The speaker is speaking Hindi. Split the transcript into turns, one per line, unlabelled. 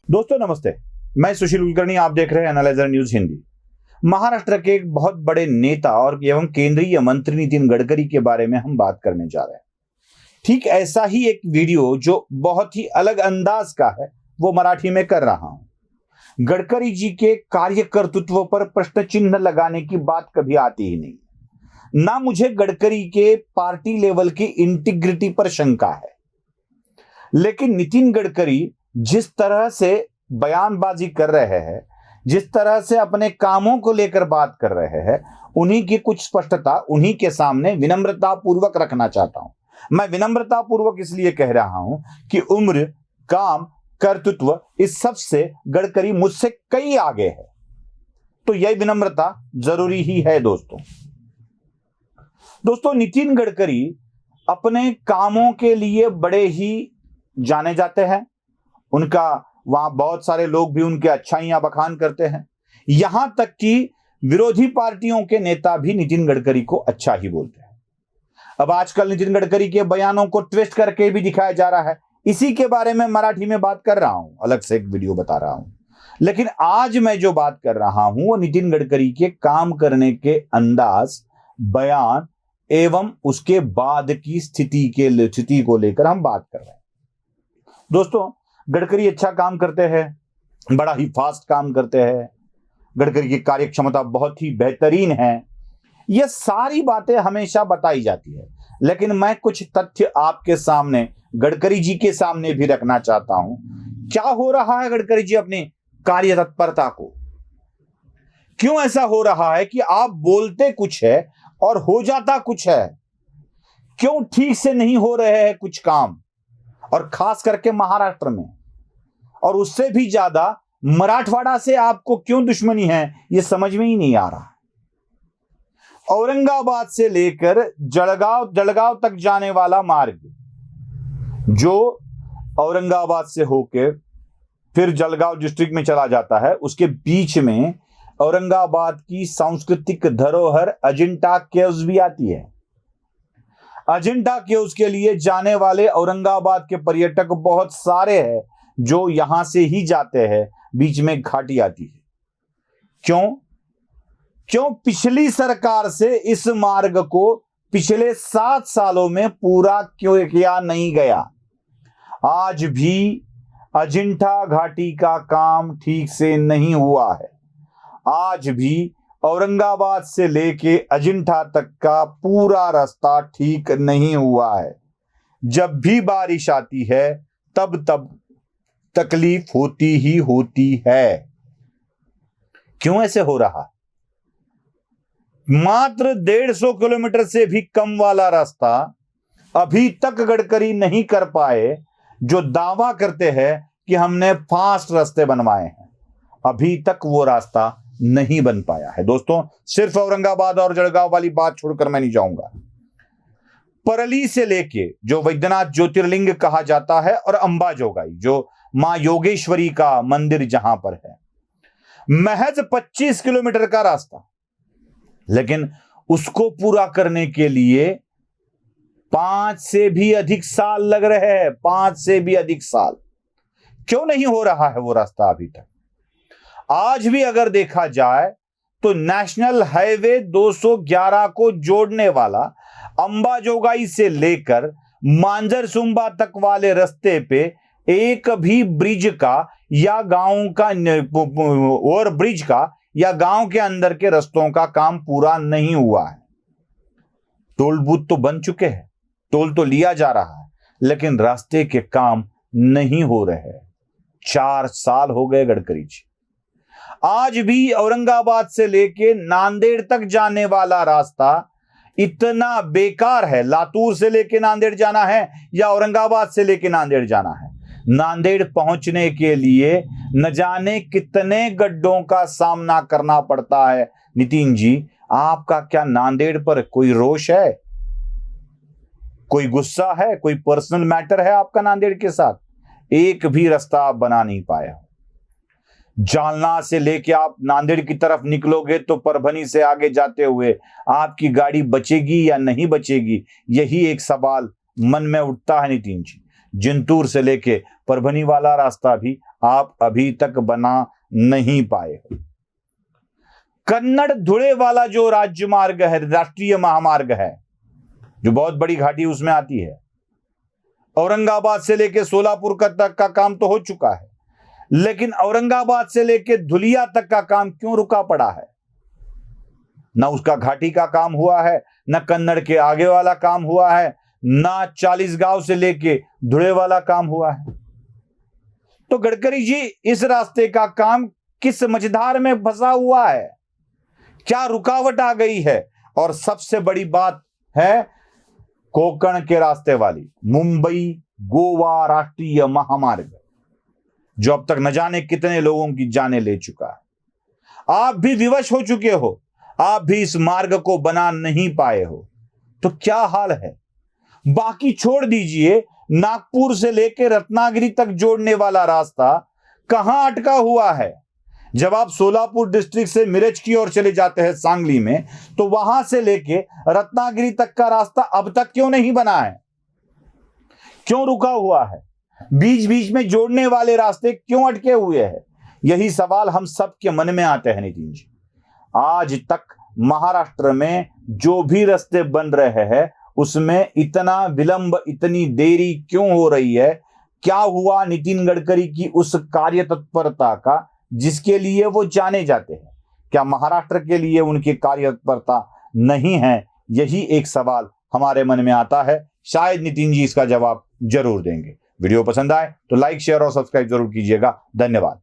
दोस्तों नमस्ते, मैं सुशील कुलकर्णी, आप देख रहे हैं एनालाइजर न्यूज हिंदी। महाराष्ट्र के एक बहुत बड़े नेता और एवं केंद्रीय मंत्री नितिन गडकरी के बारे में हम बात करने जा रहे हैं। ठीक ऐसा ही एक वीडियो जो बहुत ही अलग अंदाज का है वो मराठी में कर रहा हूं। गडकरी जी के कार्य कर्तृत्व पर प्रश्न चिन्ह लगाने की बात कभी आती ही नहीं। ना मुझे गडकरी के पार्टी लेवल की इंटीग्रिटी पर शंका है, लेकिन नितिन गडकरी जिस तरह से बयानबाजी कर रहे हैं, जिस तरह से अपने कामों को लेकर बात कर रहे हैं, उन्हीं की कुछ स्पष्टता उन्हीं के सामने विनम्रता पूर्वक रखना चाहता हूं। मैं विनम्रता पूर्वक इसलिए कह रहा हूं कि उम्र, काम, कर्तृत्व इस सब से गडकरी मुझसे कई आगे है, तो यह विनम्रता जरूरी ही है। दोस्तों नितिन गडकरी अपने कामों के लिए बड़े ही जाने जाते हैं। उनका वहां बहुत सारे लोग भी उनके अच्छाइयां बखान करते हैं। यहां तक कि विरोधी पार्टियों के नेता भी नितिन गडकरी को अच्छा ही बोलते हैं। अब आजकल नितिन गडकरी के बयानों को ट्विस्ट करके भी दिखाया जा रहा है। इसी के बारे में मराठी में बात कर रहा हूं, अलग से एक वीडियो बता रहा हूं। लेकिन आज मैं जो बात कर रहा हूं वो नितिन गडकरी के काम करने के अंदाज, बयान एवं उसके बाद की स्थिति को लेकर हम बात कर रहे हैं। दोस्तों गडकरी अच्छा काम करते हैं, बड़ा ही फास्ट काम करते हैं। गडकरी की कार्य क्षमता बहुत ही बेहतरीन है। यह सारी बातें हमेशा बताई जाती है, लेकिन मैं कुछ तथ्य आपके सामने, गडकरी जी के सामने भी रखना चाहता हूं। क्या हो रहा है गडकरी जी अपनी कार्य तत्परता को? क्यों ऐसा हो रहा है कि आप बोलते कुछ है और हो जाता कुछ है? क्यों ठीक से नहीं हो रहे हैं कुछ काम, और खास करके महाराष्ट्र में, और उससे भी ज्यादा मराठवाड़ा से आपको क्यों दुश्मनी है, यह समझ में ही नहीं आ रहा। औरंगाबाद से लेकर जळगाव तक जाने वाला मार्ग, जो औरंगाबाद से होकर फिर जळगाव डिस्ट्रिक्ट में चला जाता है, उसके बीच में औरंगाबाद की सांस्कृतिक धरोहर अजिंठा केव्स भी आती है। अजिंठा केव्स के लिए जाने वाले औरंगाबाद के पर्यटक बहुत सारे हैं जो यहां से ही जाते हैं। बीच में घाटी आती है। क्यों पिछली सरकार से इस मार्ग को पिछले 7 सालों में पूरा क्यों किया नहीं गया? आज भी अजिंठा घाटी का काम ठीक से नहीं हुआ है। आज भी औरंगाबाद से लेके अजिंठा तक का पूरा रास्ता ठीक नहीं हुआ है। जब भी बारिश आती है तब तकलीफ होती ही होती है। क्यों ऐसे हो रहा? मात्र 150 किलोमीटर से भी कम वाला रास्ता अभी तक गडकरी नहीं कर पाए, जो दावा करते हैं कि हमने फास्ट रास्ते बनवाए हैं। अभी तक वो रास्ता नहीं बन पाया है। दोस्तों सिर्फ औरंगाबाद और जळगाव वाली बात छोड़कर मैं नहीं जाऊंगा। परली से लेके जो वैद्यनाथ ज्योतिर्लिंग कहा जाता है, और अंबाजोगाई जो मां योगेश्वरी का मंदिर जहां पर है, महज 25 किलोमीटर का रास्ता, लेकिन उसको पूरा करने के लिए 5 से भी अधिक साल लग रहे हैं। 5 से भी अधिक साल। क्यों नहीं हो रहा है वो रास्ता अभी तक? आज भी अगर देखा जाए तो नेशनल हाईवे 211 को जोड़ने वाला अंबाजोगाई से लेकर मांजरसुंबा तक वाले रास्ते पे एक भी ब्रिज का या गांव का ओवर ब्रिज का या गांव के अंदर के रास्तों का काम पूरा नहीं हुआ है। टोल बूथ तो बन चुके हैं, टोल तो लिया जा रहा है, लेकिन रास्ते के काम नहीं हो रहे हैं। 4 साल हो गए गडकरी जी। आज भी औरंगाबाद से लेके नांदेड़ तक जाने वाला रास्ता इतना बेकार है। लातूर से लेके नांदेड़ जाना है या औरंगाबाद से लेके नांदेड़ जाना है, नांदेड़ पहुंचने के लिए न जाने कितने गड्ढों का सामना करना पड़ता है। नितिन जी, आपका क्या नांदेड़ पर कोई रोष है, कोई गुस्सा है, कोई पर्सनल मैटर है आपका नांदेड़ के साथ? एक भी रास्ता आप बना नहीं पाए हो। जालना से लेके आप नांदेड़ की तरफ निकलोगे तो परभनी से आगे जाते हुए आपकी गाड़ी बचेगी या नहीं बचेगी, यही एक सवाल मन में उठता है नितिन जी। जिंतूर से लेके परभनी वाला रास्ता भी आप अभी तक बना नहीं पाए हो। कन्नड़ धुले वाला जो राज्य मार्ग है, राष्ट्रीय महामार्ग है, जो बहुत बड़ी घाटी उसमें आती है, औरंगाबाद से लेकर सोलापुर तक का काम तो हो चुका है, लेकिन औरंगाबाद से लेकर धुलिया तक का काम क्यों रुका पड़ा है? ना उसका घाटी का काम हुआ है, ना कन्नड़ के आगे वाला काम हुआ है, ना 40 गांव से लेके धुले वाला काम हुआ है। तो गडकरी जी, इस रास्ते का काम किस मझधार में फंसा हुआ है? क्या रुकावट आ गई है? और सबसे बड़ी बात है कोंकण के रास्ते वाली मुंबई गोवा राष्ट्रीय महामार्ग, जो अब तक न जाने कितने लोगों की जानें ले चुका है। आप भी विवश हो चुके हो, आप भी इस मार्ग को बना नहीं पाए हो। तो क्या हाल है? बाकी छोड़ दीजिए, नागपुर से लेकर रत्नागिरी तक जोड़ने वाला रास्ता कहां अटका हुआ है? जब आप सोलापुर डिस्ट्रिक्ट से मिरज की ओर चले जाते हैं सांगली में, तो वहां से लेके रत्नागिरी तक का रास्ता अब तक क्यों नहीं बना है? क्यों रुका हुआ है? बीच बीच में जोड़ने वाले रास्ते क्यों अटके हुए हैं? यही सवाल हम सबके मन में आते हैं नितिन जी। आज तक महाराष्ट्र में जो भी रास्ते बन रहे हैं उसमें इतना विलंब, इतनी देरी क्यों हो रही है? क्या हुआ नितिन गडकरी की उस कार्य तत्परता का जिसके लिए वो जाने जाते हैं? क्या महाराष्ट्र के लिए उनकी कार्य तत्परता नहीं है? यही एक सवाल हमारे मन में आता है। शायद नितिन जी इसका जवाब जरूर देंगे। वीडियो पसंद आए तो लाइक, शेयर और सब्सक्राइब जरूर कीजिएगा। धन्यवाद।